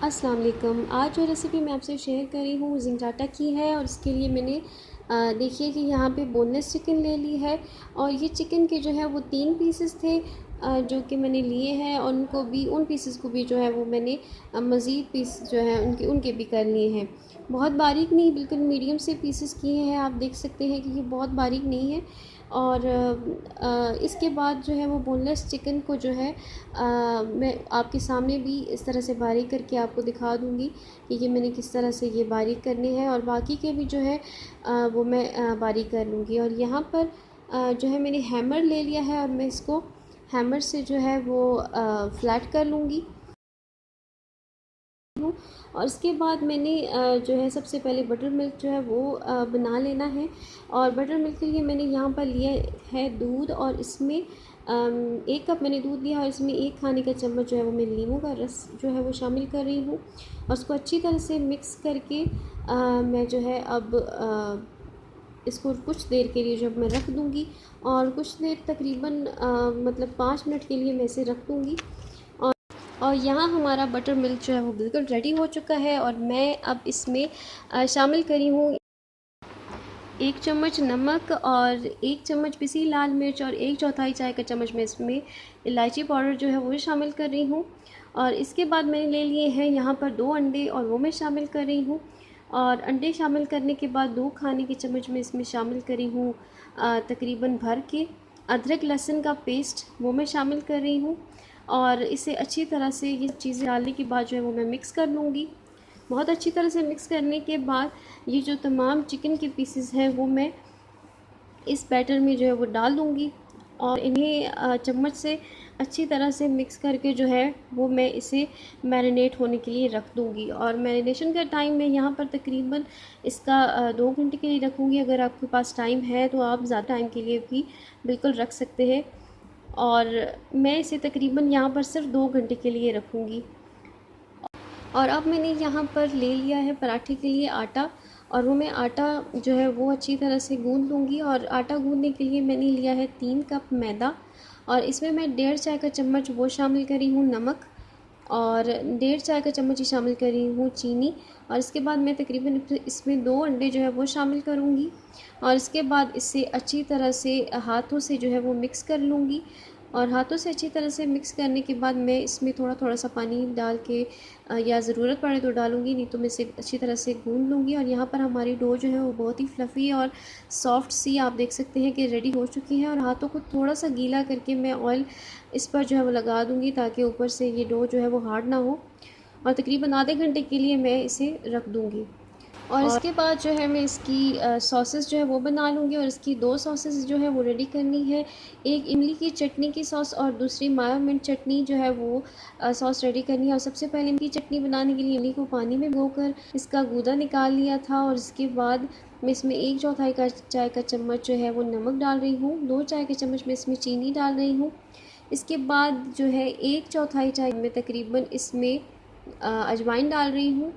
अस्सलाम वालेकुम। आज जो रेसिपी मैं आपसे शेयर कर रही हूँ ज़िंगराटा की है और इसके लिए मैंने देखिए कि यहाँ पे बोनलेस चिकन ले ली है और ये चिकन के जो है वो 3 पीसेस थे जो कि मैंने लिए हैं और उनको भी उन पीसेस को भी जो है वो मैंने मज़ीद पीस जो है उनके भी कर लिए हैं। बहुत बारीक नहीं, बिल्कुल मीडियम से पीसेस किए हैं। आप देख सकते हैं कि ये बहुत बारीक नहीं है। और इसके बाद जो है वो बोनलेस चिकन को जो है मैं आपके सामने भी इस तरह से बारीक करके आपको दिखा दूँगी कि ये मैंने किस तरह से ये बारीक करने हैं और बाकी के भी जो है वो मैं बारीक कर लूँगी। और यहाँ पर जो है मैंने हैमर ले लिया है और मैं इसको हैमर से जो है वो फ्लैट कर लूँगी हूँ। और इसके बाद मैंने जो है सबसे पहले बटर मिल्क जो है वो बना लेना है। और बटर मिल्क के लिए मैंने यहाँ पर लिया है दूध और इसमें 1 कप मैंने दूध लिया और इसमें 1 खाने का चम्मच जो है वो मैं नींबू का रस जो है वो शामिल कर रही हूँ और उसको अच्छी तरह से मिक्स करके मैं जो है अब इसको कुछ देर के लिए जब मैं रख दूँगी और कुछ देर तकरीबन मतलब 5 मिनट के लिए मैं इसे रख दूँगी। और यहाँ हमारा बटर मिल्क जो है वो बिल्कुल रेडी हो चुका है और मैं अब इसमें शामिल करी हूँ 1 चम्मच नमक और 1 चम्मच पिसी लाल मिर्च और 1/4 चाय का चम्मच मैं इसमें इलायची पाउडर जो है वो शामिल कर रही हूँ। और इसके बाद मैंने ले लिए हैं यहाँ पर 2 अंडे और वो मैं शामिल कर रही हूँ। और अंडे शामिल करने के बाद 2 खाने के चम्मच मैं इसमें शामिल करी हूँ तकरीबन भर के अदरक लहसुन का पेस्ट वो मैं शामिल कर रही हूँ। और इसे अच्छी तरह से ये चीज़ें डालने के बाद जो है वो मैं मिक्स कर लूँगी। बहुत अच्छी तरह से मिक्स करने के बाद ये जो तमाम चिकन के पीसेस हैं वो मैं इस बैटर में जो है वो डाल दूँगी और इन्हें चम्मच से अच्छी तरह से मिक्स करके जो है वो मैं इसे मैरिनेट होने के लिए रख दूँगी। और मैरिनेशन का टाइम मैं यहाँ पर तकरीबन इसका 2 घंटे के लिए रखूँगी। अगर आपके पास टाइम है तो आप ज़्यादा टाइम के लिए भी बिल्कुल रख सकते हैं। और मैं इसे तकरीबन यहाँ पर सिर्फ 2 घंटे के लिए रखूँगी। और अब मैंने यहाँ पर ले लिया है पराठे के लिए आटा और वो मैं आटा जो है वो अच्छी तरह से गूँध लूँगी। और आटा गूँधने के लिए मैंने लिया है 3 कप मैदा और इसमें मैं 1.5 चाय का चम्मच वो शामिल करी हूँ नमक और 1.5 चाय का चम्मच ही शामिल करी हूँ चीनी। और इसके बाद मैं तकरीबन इसमें 2 अंडे जो है वो शामिल करूँगी और इसके बाद इसे अच्छी तरह से हाथों से जो है वो मिक्स कर लूँगी। और हाथों से अच्छी तरह से मिक्स करने के बाद मैं इसमें थोड़ा थोड़ा सा पानी डाल के या ज़रूरत पड़े तो डालूँगी, नहीं तो मैं इसे अच्छी तरह से गूँध लूँगी। और यहाँ पर हमारी डो जो है वो बहुत ही फ्लफ़ी और सॉफ्ट सी आप देख सकते हैं कि रेडी हो चुकी है। और हाथों को थोड़ा सा गीला करके मैं ऑयल इस पर जो है वो लगा दूँगी ताकि ऊपर से ये डो जो है वो हार्ड ना हो। और तकरीबन आधे घंटे के लिए मैं इसे रख दूँगी। और इसके बाद जो है मैं इसकी सॉसेस जो है वो बना लूँगी और इसकी 2 सॉसेस जो है वो रेडी करनी है। एक इमली की चटनी की सॉस और दूसरी मायो मिंट चटनी जो है वो सॉस रेडी करनी है। और सबसे पहले इमली की चटनी बनाने के लिए इमली को पानी में भिगोकर इसका गूदा निकाल लिया था और इसके बाद मैं इसमें 1/4 का चाय का चम्मच जो है वो नमक डाल रही हूँ, 2 चाय के चम्मच मैं इसमें चीनी डाल रही हूँ। इसके बाद जो है 1/4 चाय में तकरीबन इसमें अजवाइन डाल रही हूँ।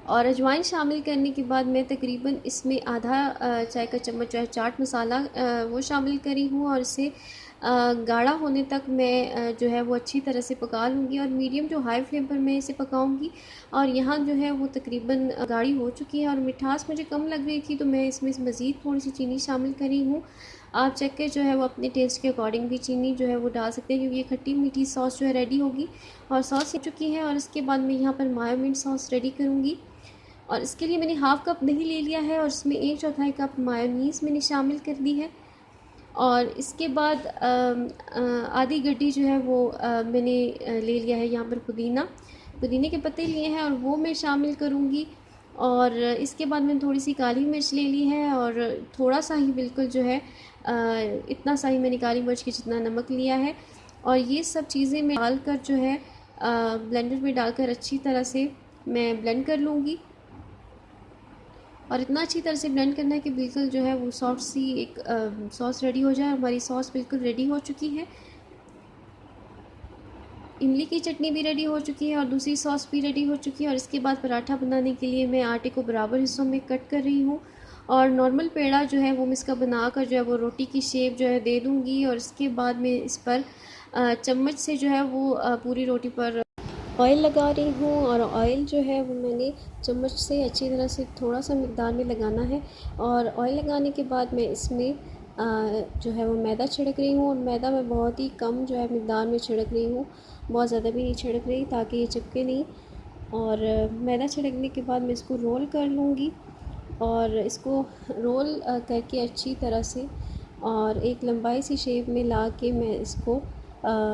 और अजवाइन शामिल करने के बाद मैं तकरीबन इसमें आधा चाय का चम्मच जो है चाट मसाला वो शामिल करी हूँ और इसे गाढ़ा होने तक मैं जो है वो अच्छी तरह से पका लूँगी और मीडियम टू हाई फ्लेम पर मैं इसे पकाऊँगी। और यहाँ जो है वो तकरीबन गाढ़ी हो चुकी है और मिठास मुझे कम लग रही थी तो मैं इसमें मज़ीद थोड़ी सी चीनी शामिल करी हूँ। आप चख के जो है वो अपने टेस्ट के अकॉर्डिंग भी चीनी जो है वो डाल सकते हैं क्योंकि ये खट्टी मीठी सॉस जो है रेडी होगी। और सॉस हो चुकी है और इसके बाद मैं यहाँ पर मायो मिंट सॉस रेडी करूँगी। और इसके लिए मैंने हाफ़ कप दही ले लिया है और इसमें 1/4 कप मायोनीज़ मैंने शामिल कर दी है। और इसके बाद आधी गड्डी जो है वो मैंने ले लिया है यहाँ पर पुदीने के पत्ते लिए हैं और वो मैं शामिल करूँगी। और इसके बाद मैंने थोड़ी सी काली मिर्च ले ली है और थोड़ा सा ही बिल्कुल जो है इतना सा ही मैंने काली मिर्च के जितना नमक लिया है। और ये सब चीज़ें मैं डालकर जो है ब्लेंडर में डालकर अच्छी तरह से मैं ब्लेंड कर लूँगी। और इतना अच्छी तरह से ब्लेंड करना है कि बिल्कुल जो है वो सॉफ्ट सी एक सॉस रेडी हो जाए। हमारी सॉस बिल्कुल रेडी हो चुकी है, इमली की चटनी भी रेडी हो चुकी है और दूसरी सॉस भी रेडी हो चुकी है। और इसके बाद पराठा बनाने के लिए मैं आटे को बराबर हिस्सों में कट कर रही हूँ और नॉर्मल पेड़ा जो है वो मैं इसका बनाकर जो है वो रोटी की शेप जो है दे दूँगी। और इसके बाद मैं इस पर चम्मच से जो है वो पूरी रोटी पर ऑयल लगा रही हूँ। और ऑयल जो है वो मैंने चम्मच से अच्छी तरह से थोड़ा सा मिकदार में लगाना है। और ऑयल लगाने के बाद मैं इसमें जो है वो मैदा छिड़क रही हूँ। और मैदा मैं बहुत ही कम जो है मिकदार में छिड़क रही हूँ, बहुत ज़्यादा भी नहीं छिड़क रही ताकि ये चिपके नहीं। और मैदा छिड़कने के बाद मैं इसको रोल कर लूँगी। और इसको रोल करके अच्छी तरह से और एक लंबाई सी शेप में ला के मैं इसको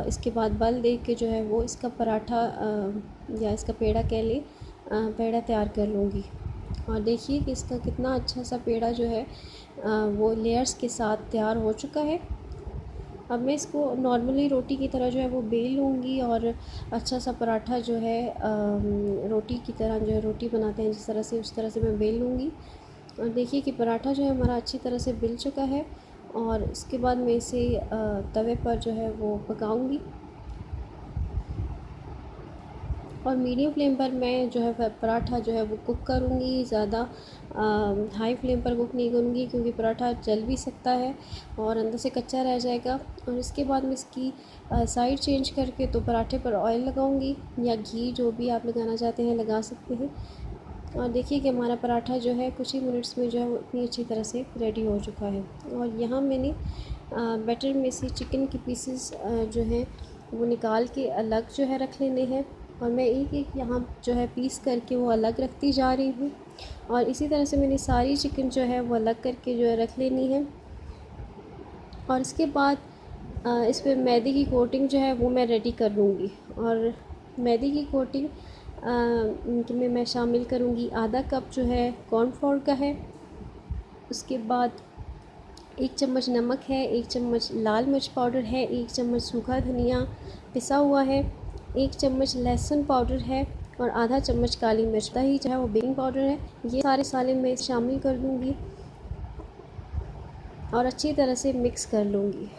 इसके बाद बल दे के जो है वो इसका पराठा या इसका पेड़ा कह लें, पेड़ा तैयार कर लूँगी। और देखिए कि इसका कितना अच्छा सा पेड़ा जो है वो लेयर्स के साथ तैयार हो चुका है। अब मैं इसको नॉर्मली रोटी की तरह जो है वो बेल लूँगी और अच्छा सा पराठा जो है रोटी की तरह जो है रोटी बनाते हैं जिस तरह से, उस तरह से मैं बेल लूँगी। और देखिए कि पराठा जो है हमारा अच्छी तरह से बिल चुका है। और इसके बाद मैं इसे तवे पर जो है वो पकाऊंगी। और मीडियम फ्लेम पर मैं जो है पराठा जो है वो कुक करूँगी, ज़्यादा हाई फ्लेम पर कुक नहीं करूँगी क्योंकि पराठा जल भी सकता है और अंदर से कच्चा रह जाएगा। और इसके बाद मैं इसकी साइड चेंज करके तो पराठे पर ऑयल लगाऊंगी या घी, जो भी आप लगाना चाहते हैं लगा सकते हैं। और देखिए कि हमारा पराठा जो है कुछ ही मिनट्स में जो है वो इतनी अच्छी तरह से रेडी हो चुका है। और यहाँ मैंने बैटर में से चिकन के पीसेस जो हैं वो निकाल के अलग जो है रख लेने हैं। और मैं एक एक यहाँ जो है पीस करके वो अलग रखती जा रही हूँ। और इसी तरह से मैंने सारी चिकन जो है वो अलग करके जो है रख लेनी है। और इसके बाद इस पर मैदे की कोटिंग जो है वो मैं रेडी कर लूँगी। और मैदे की कोटिंग में मैं शामिल करूँगी आधा कप जो है कॉर्नफ्लोर का है। उसके बाद 1 चम्मच नमक है, 1 चम्मच लाल मिर्च पाउडर है, 1 चम्मच सूखा धनिया पिसा हुआ है, 1 चम्मच लहसुन पाउडर है और आधा चम्मच काली मिर्च का ही जो है वो बेकिंग पाउडर है। ये सारे मसाले मैं शामिल कर दूँगी और अच्छी तरह से मिक्स कर लूँगी।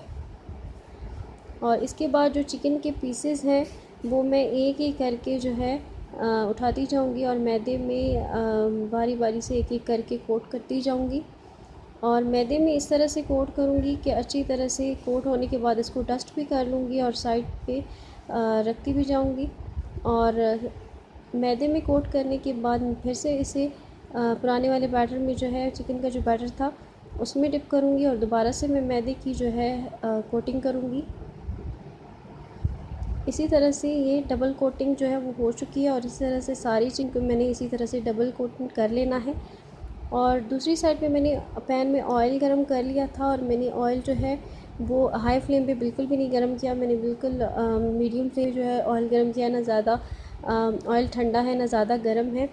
और इसके बाद जो चिकन के पीसेस हैं वो मैं एक एक करके जो है उठाती जाऊंगी और मैदे में बारी बारी से एक एक करके कोट करती जाऊंगी। और मैदे में इस तरह से कोट करूंगी कि अच्छी तरह से कोट होने के बाद इसको डस्ट भी कर लूँगी और साइड पे रखती भी जाऊंगी। और मैदे में कोट करने के बाद फिर से इसे पुराने वाले बैटर में जो है चिकन का जो बैटर था उसमें डिप करूँगी और दोबारा से मैं मैदे की जो है कोटिंग करूँगी। इसी तरह से ये डबल कोटिंग जो है वो हो चुकी है। और इसी तरह से सारी चिकन को मैंने इसी तरह से डबल कोटिंग कर लेना है। और दूसरी साइड पे मैंने पैन में ऑयल गरम कर लिया था और मैंने ऑयल जो है वो हाई फ्लेम पे बिल्कुल भी नहीं गरम किया, मैंने बिल्कुल मीडियम फ्लेम जो है ऑयल गरम किया। ना ज़्यादा ऑयल ठंडा है ना ज़्यादा गर्म है।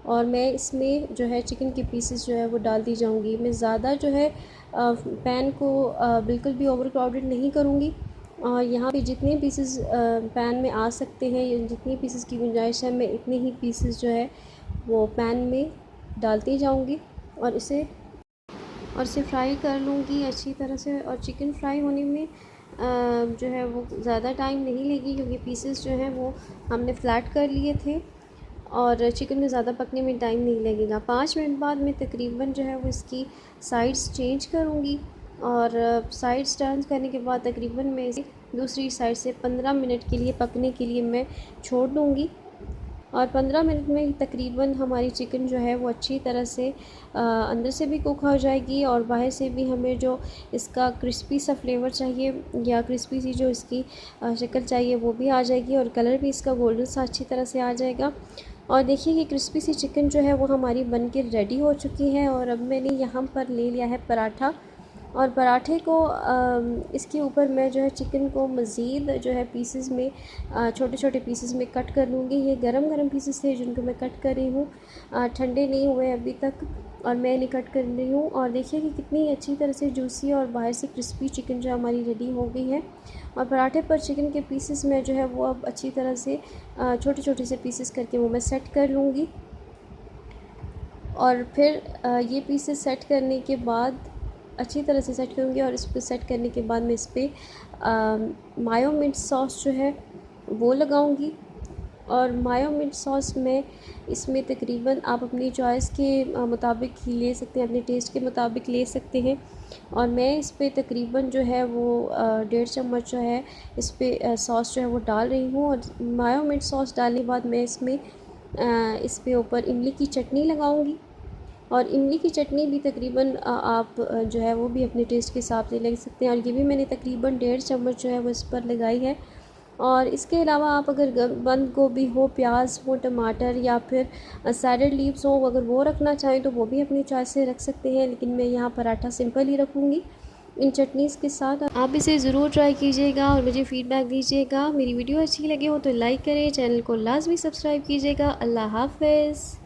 और मैं इसमें जो है चिकन के पीसेस जो है वो डालती जाऊँगी। मैं ज़्यादा जो है पैन को बिल्कुल भी ओवर क्राउडेड नहीं करूँगी। और यहाँ पे जितने पीसेस पैन में आ सकते हैं, जितनी पीसेस की गुंजाइश है, मैं इतने ही पीसेस जो है वो पैन में डालती जाऊँगी और इसे फ्राई कर लूँगी अच्छी तरह से। और चिकन फ्राई होने में जो है वो ज़्यादा टाइम नहीं लेगी क्योंकि पीसेस जो हैं वो हमने फ्लैट कर लिए थे और चिकन में ज़्यादा पकने में टाइम नहीं लगेगा। 5 मिनट बाद मैं तकरीबन जो है वो इसकी साइड्स चेंज करूँगी। और साइड्स टर्न करने के बाद तकरीबन मैं इसे दूसरी साइड से 15 मिनट के लिए पकने के लिए मैं छोड़ दूँगी। और 15 मिनट में तकरीबन हमारी चिकन जो है वो अच्छी तरह से अंदर से भी कुक हो जाएगी और बाहर से भी हमें जो इसका क्रिस्पी सा फ्लेवर चाहिए या क्रिस्पी सी जो इसकी शक्ल चाहिए वो भी आ जाएगी और कलर भी इसका गोल्डन सा अच्छी तरह से आ जाएगा। और देखिए कि क्रिस्पी सी चिकन जो है वो हमारी बन के रेडी हो चुकी है। और अब मैंने यहाँ पर ले लिया है पराठा और पराठे को इसके ऊपर मैं जो है चिकन को मज़ीद जो है पीसेस में छोटे छोटे पीसेस में कट कर लूँगी। ये गरम गरम पीसेस थे जिनको मैं कट कर रही हूँ, ठंडे नहीं हुए अभी तक और मैं इन्हें कट कर रही हूँ। और देखिए कि कितनी अच्छी तरह से जूसी और बाहर से क्रिस्पी चिकन जो हमारी रेडी हो गई है। और पराठे पर चिकन के पीसेस में जो है वो अब अच्छी तरह से छोटे छोटे से पीसेस करके वो मैं सेट कर लूँगी। और फिर ये पीसेस सेट करने के बाद अच्छी तरह से सेट करूँगी और इस पर सेट करने के बाद मैं इस पर मायो मिर्च सॉस जो है वो लगाऊँगी। और मायो मिर्च सॉस में इसमें तकरीबन आप अपनी चॉइस के मुताबिक ही ले सकते हैं, अपने टेस्ट के मुताबिक ले सकते हैं। और मैं इस पर तकरीबन जो है वो 1.5 चम्मच जो है इस पर सॉस जो है वो डाल रही हूँ। और मायो मिर्च सॉस डालने के बाद मैं इसमें इस पे ऊपर इमली की चटनी लगाऊंगी। और इमली की चटनी भी तकरीबन आप जो है वो भी अपने टेस्ट के हिसाब से ले सकते हैं। और ये भी मैंने तकरीबन 1.5 चम्मच जो है वो इस पर लगाई है। और इसके अलावा आप अगर बंद गोभी हो, प्याज हो, टमाटर या फिर सैलड लीव्स हो, अगर वो रखना चाहें तो वो भी अपनी चॉइस से रख सकते हैं। लेकिन मैं यहाँ पराठा सिंपल ही रखूँगी इन चटनीज़ के साथ। आप इसे ज़रूर ट्राई कीजिएगा और मुझे फ़ीडबैक दीजिएगा। मेरी वीडियो अच्छी लगे हो तो लाइक करें, चैनल को लाजमी सब्सक्राइब कीजिएगा। अल्लाह हाफ़िज़।